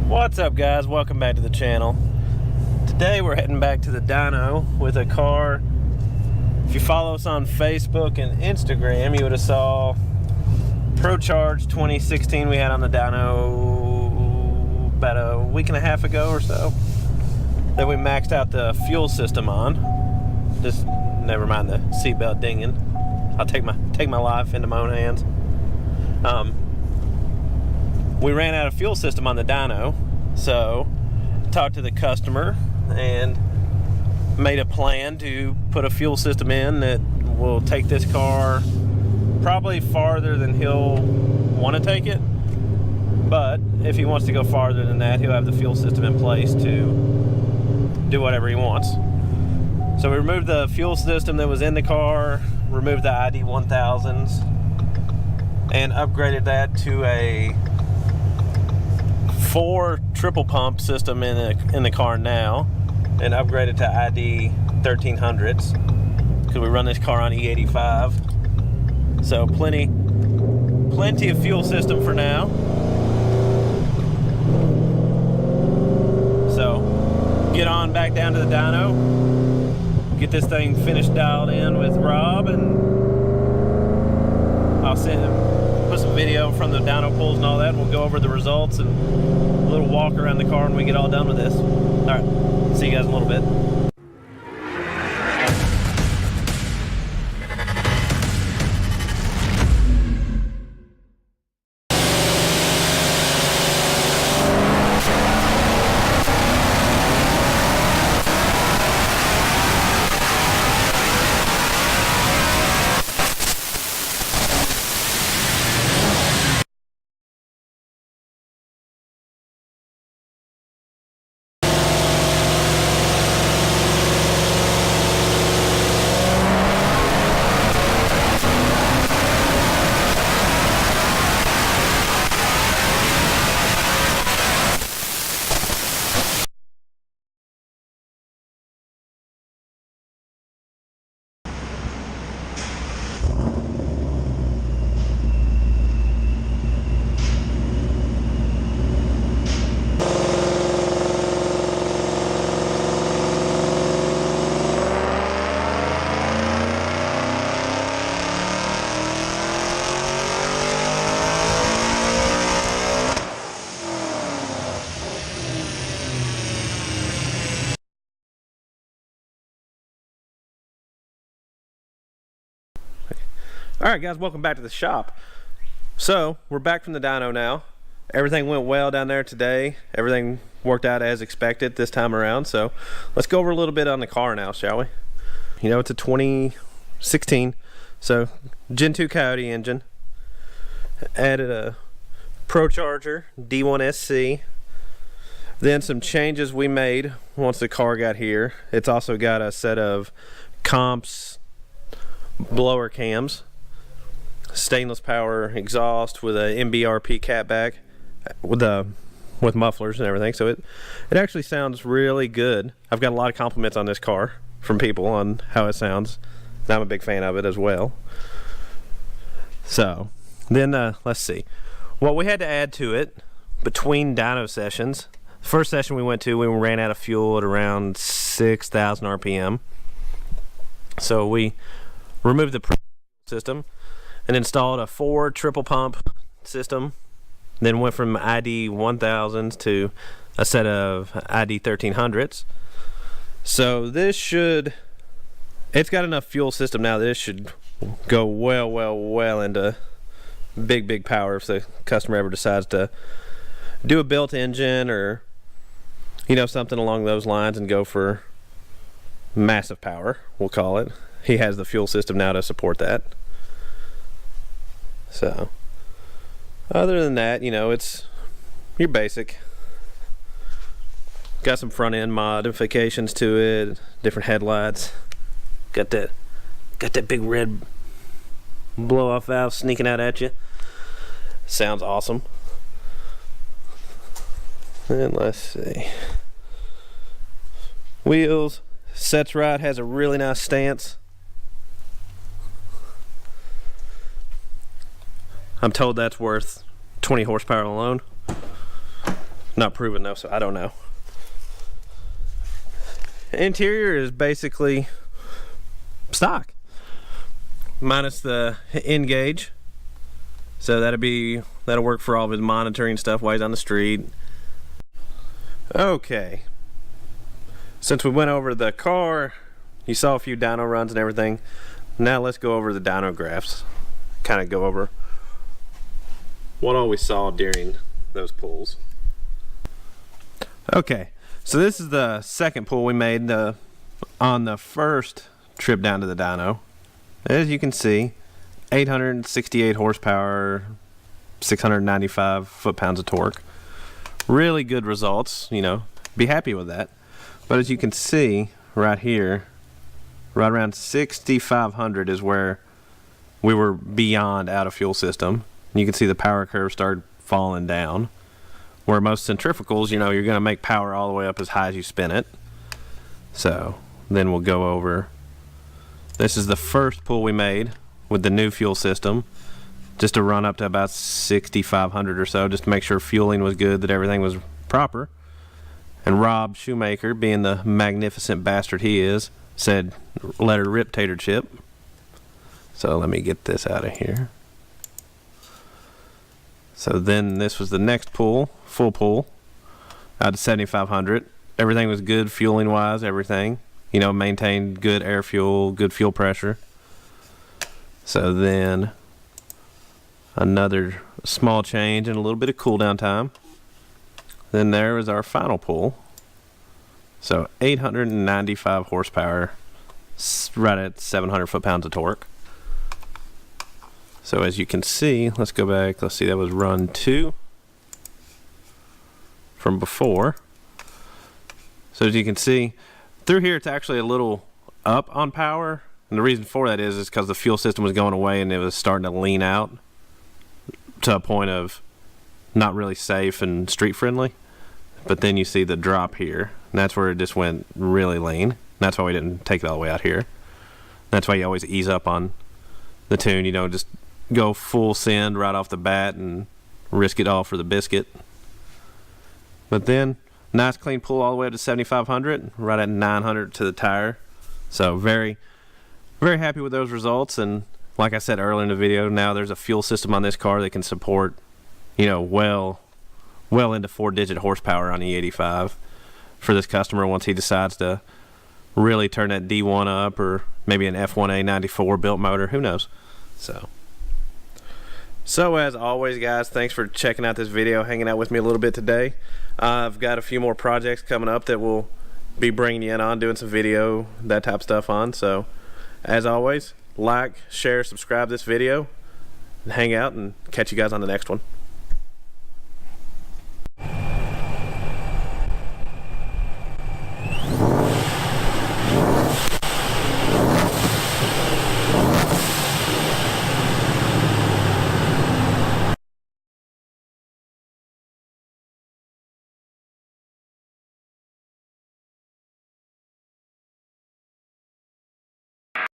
What's up, guys? Welcome back to the channel. Today we're heading back to the dyno with a car. If you follow us on Facebook and Instagram, you would have saw Procharger 2016 we had on the dyno about a week and a half ago or so, that we maxed out the fuel system on. Just never mind the seatbelt dinging. I'll take my life into my own hands. We ran out of fuel system on the dyno, so talked to the customer and made a plan to put a fuel system in that will take this car probably farther than he'll want to take it, but if he wants to go farther than that, he'll have the fuel system in place to do whatever he wants. So we removed the fuel system that was in the car, removed the ID 1000s, and upgraded that to a 4 triple pump system in the car now, and upgraded to ID 1300s because we run this car on E85. So plenty of fuel system for now. So get on back down to the dyno, get this thing finished dialed in with Rob, and I'll put some video from the dyno pulls and all that, and we'll go over the results and a little walk around the car when we get all done with this. All right, see you guys in a little bit. Alright guys, welcome back to the shop. So, we're back from the dyno now. Everything went well down there today. Everything worked out as expected this time around. So, let's go over a little bit on the car now, shall we? You know, it's a 2016, so Gen 2 Coyote engine. Added a Procharger D1SC. Then some changes we made once the car got here. It's also got a set of comps blower cams, stainless power exhaust with a MBRP catback with mufflers and everything, so it actually sounds really good. I've got a lot of compliments on this car from people on how it sounds, and I'm a big fan of it as well. So then let's see what we had to add to it between dyno sessions. The first session we went to, we ran out of fuel at around 6,000 RPM, so we removed the system and installed a 4 triple pump system, then went from ID 1000s to a set of ID 1300s. So this it's got enough fuel system now that this should go well into big power if the customer ever decides to do a built engine or, you know, something along those lines and go for massive power, we'll call it. He has the fuel system now to support that. So other than that, you know, it's your basic. Got some front end modifications to it, different headlights. Got that big red blow off valve sneaking out at you. Sounds awesome. And let's see. Wheels, sets right, has a really nice stance. I'm told that's worth 20 horsepower alone. Not proven though, so I don't know. Interior is basically stock, minus the N gauge. So that'll work for all of his monitoring stuff while he's on the street. Okay. Since we went over the car, you saw a few dyno runs and everything. Now let's go over the dyno graphs. Kind of go over what all we saw during those pulls. Okay, so this is the second pull we made on the first trip down to the dyno. As you can see, 868 horsepower, 695 foot-pounds of torque. Really good results, you know, be happy with that. But as you can see right here, right around 6,500 is where we were beyond out of fuel system. And you can see the power curve started falling down. Where most centrifugals, you know, you're going to make power all the way up as high as you spin it. So then we'll go over. This is the first pull we made with the new fuel system, just to run up to about 6,500 or so, just to make sure fueling was good, that everything was proper. And Rob Shoemaker, being the magnificent bastard he is, said, let her rip, tater chip. So let me get this out of here. So then this was the next pull, full pull, out to 7,500. Everything was good fueling wise, everything. You know, maintained good air fuel, good fuel pressure. So then another small change and a little bit of cool down time. Then there was our final pull. So 895 horsepower, right at 700 foot-pounds of torque. So as you can see, let's go back, let's see, that was run 2 from before. So as you can see, through here it's actually a little up on power, and the reason for that is because the fuel system was going away and it was starting to lean out to a point of not really safe and street friendly. But then you see the drop here, and that's where it just went really lean. That's why we didn't take it all the way out here. That's why you always ease up on the tune, you know, just go full send right off the bat and risk it all for the biscuit. But then nice clean pull all the way up to 7,500, right at 900 to the tire. So very, very happy with those results. And like I said earlier in the video, now there's a fuel system on this car that can support, you know, well into 4-digit horsepower on E85 for this customer once he decides to really turn that D1 up, or maybe an F1A 94 built motor, who knows. So as always, guys, thanks for checking out this video, hanging out with me a little bit today. I've got a few more projects coming up that we'll be bringing you in on, doing some video, that type of stuff on. So as always, like, share, subscribe this video, and hang out, and catch you guys on the next one.